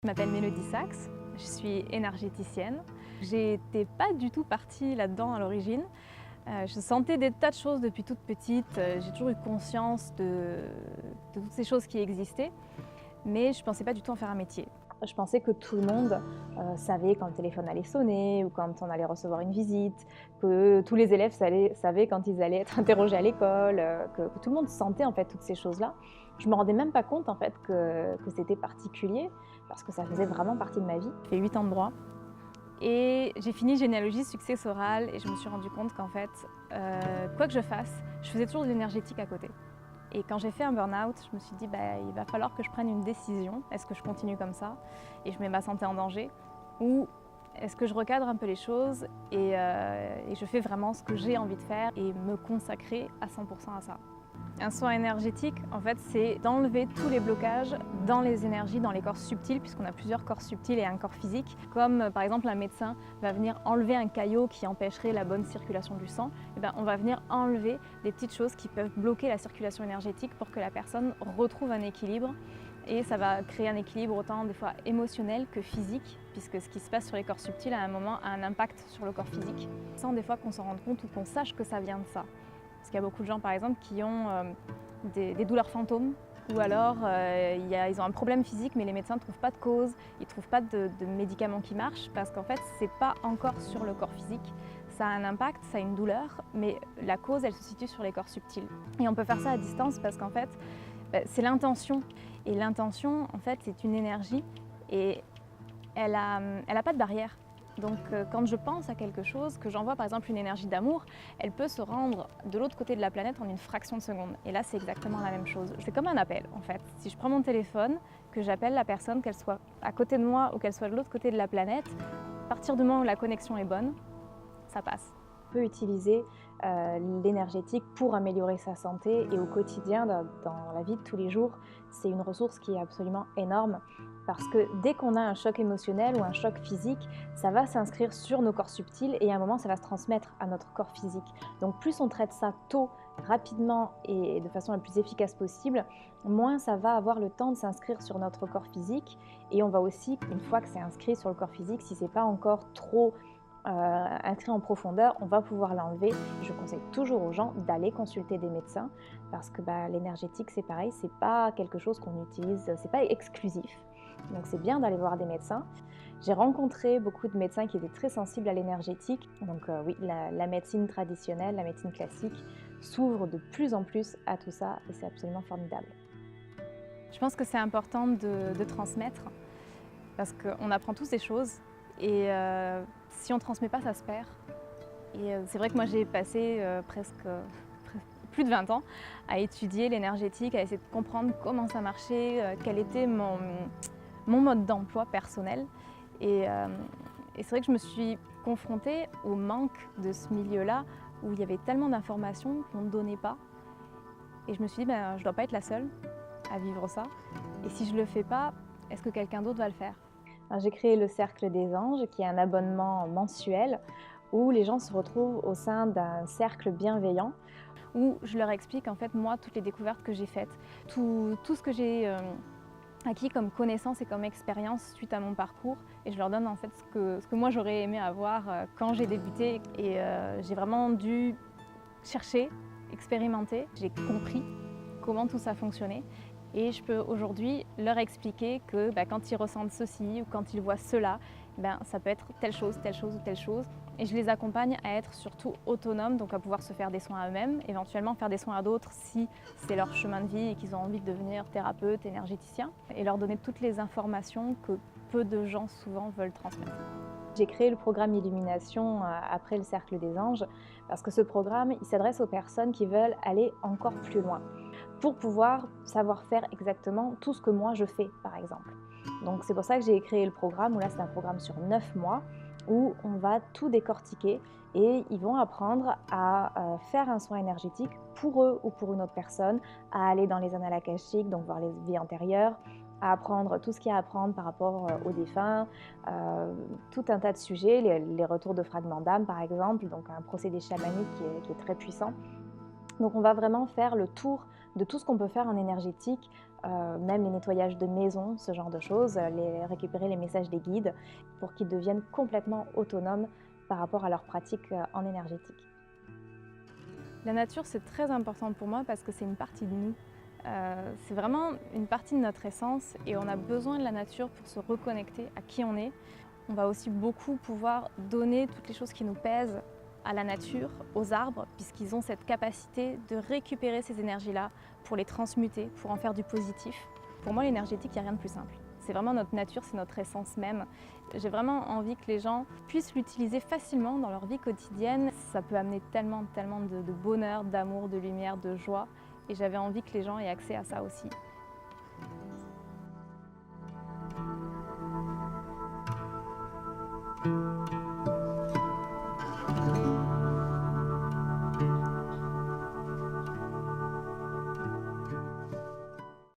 Je m'appelle Mélodie Sachs, je suis énergéticienne. J'étais pas du tout partie là-dedans à l'origine. Je sentais des tas de choses depuis toute petite. J'ai toujours eu conscience de toutes ces choses qui existaient, mais je ne pensais pas du tout en faire un métier. Je pensais que tout le monde savait quand le téléphone allait sonner ou quand on allait recevoir une visite, que tous les élèves savaient quand ils allaient être interrogés à l'école, que tout le monde sentait en fait toutes ces choses-là. Je ne me rendais même pas compte en fait que c'était particulier parce que ça faisait vraiment partie de ma vie. J'ai fait 8 ans de droit et j'ai fini généalogie successorale et je me suis rendu compte qu'en fait, quoi que je fasse, je faisais toujours de l'énergétique à côté. Et quand j'ai fait un burn-out, je me suis dit il va falloir que je prenne une décision. Est-ce que je continue comme ça et je mets ma santé en danger, ou est-ce que je recadre un peu les choses et je fais vraiment ce que j'ai envie de faire et me consacrer à 100% à ça. Un soin énergétique, en fait, c'est d'enlever tous les blocages dans les énergies, dans les corps subtils, puisqu'on a plusieurs corps subtils et un corps physique. Comme par exemple un médecin va venir enlever un caillot qui empêcherait la bonne circulation du sang, et on va venir enlever des petites choses qui peuvent bloquer la circulation énergétique pour que la personne retrouve un équilibre. Et ça va créer un équilibre autant des fois émotionnel que physique, puisque ce qui se passe sur les corps subtils à un moment a un impact sur le corps physique, sans des fois qu'on s'en rende compte ou qu'on sache que ça vient de ça. Parce qu'il y a beaucoup de gens, par exemple, qui ont des douleurs fantômes, ou alors ils ont un problème physique, mais les médecins ne trouvent pas de cause, ils ne trouvent pas de médicaments qui marchent, parce qu'en fait, ce n'est pas encore sur le corps physique. Ça a un impact, ça a une douleur, mais la cause, elle se situe sur les corps subtils. Et on peut faire ça à distance parce qu'en fait, c'est l'intention. Et l'intention, en fait, c'est une énergie et elle a pas de barrière. Donc quand je pense à quelque chose, que j'envoie par exemple une énergie d'amour, elle peut se rendre de l'autre côté de la planète en une fraction de seconde. Et là, c'est exactement la même chose. C'est comme un appel en fait. Si je prends mon téléphone, que j'appelle la personne, qu'elle soit à côté de moi ou qu'elle soit de l'autre côté de la planète, à partir du moment où la connexion est bonne, ça passe. On peut utiliser l'énergétique pour améliorer sa santé et au quotidien, dans la vie de tous les jours, c'est une ressource qui est absolument énorme parce que dès qu'on a un choc émotionnel ou un choc physique, ça va s'inscrire sur nos corps subtils et à un moment ça va se transmettre à notre corps physique. Donc plus on traite ça tôt, rapidement et de façon la plus efficace possible, moins ça va avoir le temps de s'inscrire sur notre corps physique et on va aussi, une fois que c'est inscrit sur le corps physique, si c'est pas encore trop inscrit en profondeur, on va pouvoir l'enlever. Je conseille toujours aux gens d'aller consulter des médecins parce que l'énergétique c'est pareil, c'est pas quelque chose qu'on utilise, c'est pas exclusif. Donc c'est bien d'aller voir des médecins. J'ai rencontré beaucoup de médecins qui étaient très sensibles à l'énergétique. Donc oui, la médecine traditionnelle, la médecine classique s'ouvre de plus en plus à tout ça et c'est absolument formidable. Je pense que c'est important de transmettre parce qu'on apprend tous des choses et si on ne transmet pas, ça se perd. Et c'est vrai que moi j'ai passé presque plus de 20 ans à étudier l'énergétique, à essayer de comprendre comment ça marchait, quel était mon mode d'emploi personnel. Et c'est vrai que je me suis confrontée au manque de ce milieu-là où il y avait tellement d'informations qu'on ne donnait pas. Et je me suis dit, je ne dois pas être la seule à vivre ça. Et si je ne le fais pas, est-ce que quelqu'un d'autre va le faire? J'ai créé le Cercle des Anges, qui est un abonnement mensuel où les gens se retrouvent au sein d'un cercle bienveillant où je leur explique en fait moi toutes les découvertes que j'ai faites, tout ce que j'ai acquis comme connaissances et comme expérience suite à mon parcours et je leur donne en fait ce que moi j'aurais aimé avoir quand j'ai débuté et j'ai vraiment dû chercher, expérimenter, j'ai compris comment tout ça fonctionnait. Et je peux aujourd'hui leur expliquer que quand ils ressentent ceci ou quand ils voient cela, ça peut être telle chose ou telle chose. Et je les accompagne à être surtout autonomes, donc à pouvoir se faire des soins à eux-mêmes, éventuellement faire des soins à d'autres si c'est leur chemin de vie et qu'ils ont envie de devenir thérapeute, énergéticien, et leur donner toutes les informations que peu de gens souvent veulent transmettre. J'ai créé le programme Illumination après le Cercle des Anges parce que ce programme, il s'adresse aux personnes qui veulent aller encore plus loin pour pouvoir savoir faire exactement tout ce que moi je fais, par exemple. Donc c'est pour ça que j'ai créé le programme, où là c'est un programme sur 9 mois, où on va tout décortiquer et ils vont apprendre à faire un soin énergétique pour eux ou pour une autre personne, à aller dans les annales akashiques, donc voir les vies antérieures, à apprendre tout ce qu'il y a à apprendre par rapport aux défunts, tout un tas de sujets, les retours de fragments d'âme par exemple, donc un procédé chamanique qui est très puissant. Donc on va vraiment faire le tour de tout ce qu'on peut faire en énergétique même les nettoyages de maison, ce genre de choses, récupérer les messages des guides pour qu'ils deviennent complètement autonomes par rapport à leurs pratiques en énergétique. La nature, c'est très important pour moi parce que c'est une partie de nous. C'est vraiment une partie de notre essence et on a besoin de la nature pour se reconnecter à qui on est. On va aussi beaucoup pouvoir donner toutes les choses qui nous pèsent à la nature, aux arbres, puisqu'ils ont cette capacité de récupérer ces énergies-là pour les transmuter, pour en faire du positif. Pour moi, l'énergétique, il n'y a rien de plus simple. C'est vraiment notre nature, c'est notre essence même. J'ai vraiment envie que les gens puissent l'utiliser facilement dans leur vie quotidienne. Ça peut amener tellement de bonheur, d'amour, de lumière, de joie. Et j'avais envie que les gens aient accès à ça aussi.